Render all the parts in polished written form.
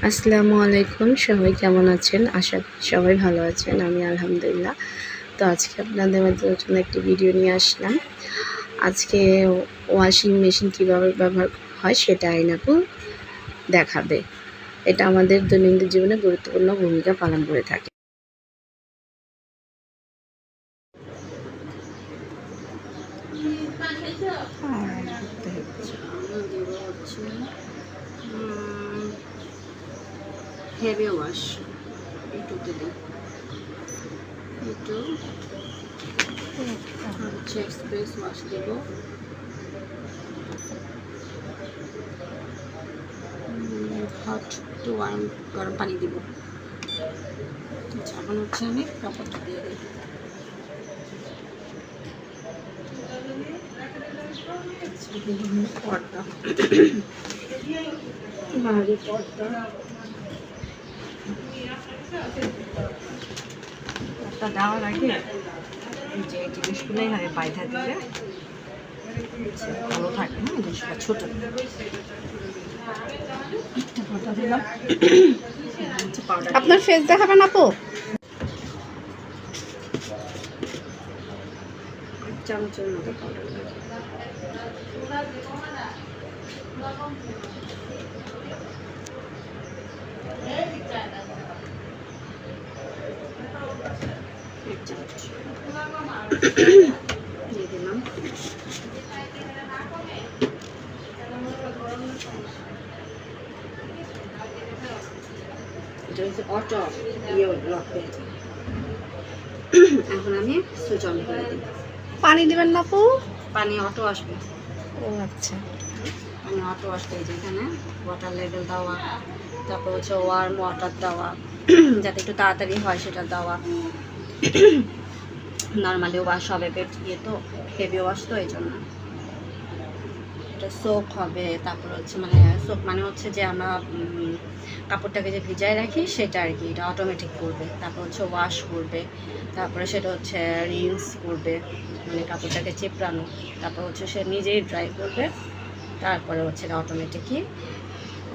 আসসালামু আলাইকুম, সবাই কেমন আছেন? আশা করি সবাই ভালো আছেন। আমি আলহামদুলিল্লাহ। তো আজকে আপনাদের জন্য একটি ভিডিও নিয়ে আসলাম। আজকে ওয়াশিং মেশিন কীভাবে ব্যবহার হয় সেটা আইনাপু দেখাবে। এটা আমাদের দৈনন্দিন জীবনে গুরুত্বপূর্ণ ভূমিকা পালন করে থাকে। হেভি ওয়াশ এটুতে দিই, একটু হচ্ছে এক্সপ্রেস ওয়াশ দেবো, হট টু ওয়ার্ম গরম পানি দিব। এখন হচ্ছে আমি কাপড়টা দিয়ে দিই। পর্দা ভারী পর্দা দেওয়ার আগে যে জিনিসগুলো এখানে বাইধা দিলে ভালো থাকে। জিনিসটা ছোট দিলাম। আপনার ফেস দেখাবেন আপু? চামচের মতো পাউডার দিয়ে দিলাম। এটা হচ্ছে অটো রাখবে। এখন আমি সুইচ অন করে দিই। পানি দিবেন না আপু? পানি অটো আসবে। ও আচ্ছা, পানি অটো আসবে। যেখানে ওয়াটার লেভেল দেওয়া, তারপর হচ্ছে ওয়ার্ম ওয়াটার দেওয়া, যাতে একটু তাড়াতাড়ি হয় সেটা দেওয়া। নর্মালি ওয়াশ হবে, পেট দিয়ে তো হেভি ওয়াশ তো এই জন্য এটা সোক হবে। তারপর হচ্ছে সোক মানে হচ্ছে যে আমরা কাপড়টাকে যে ভিজায় রাখি সেটা আর কি, এটা অটোমেটিক করবে। তারপর হচ্ছে ওয়াশ করবে, তারপরে সেটা হচ্ছে রিন্স করবে, মানে কাপড়টাকে চেপড়ানো। তারপর হচ্ছে সে নিজেই ড্রাই করবে, তারপরে হচ্ছে এটা অটোমেটিকই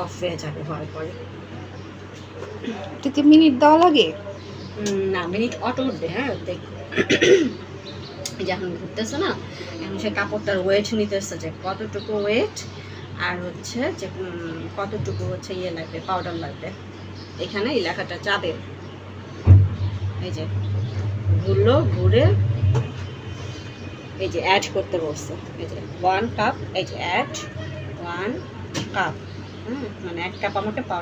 অফ হয়ে যাবে। হওয়ার পরে এটাকে মিনিট দেওয়া লাগে না, মিনিট অটো উঠবে। হ্যাঁ দেখ, যখন ঘুরতেছে না, এখন সে কাপড়টার ওয়েট নিতেছে, যে কতটুকু ওয়েট আর হচ্ছে যে কতটুকু হচ্ছে ইয়ে লাগবে, পাউডার লাগবে। এখানে এই লেখাটা যাবে, এই যে ঘুরলো, ঘুরে এই যে অ্যাড করতে বসছে, এই যে 1 কাপ, এই যে অ্যাড 1 কাপ, মানে 1 কাপ আমাকে পাউডার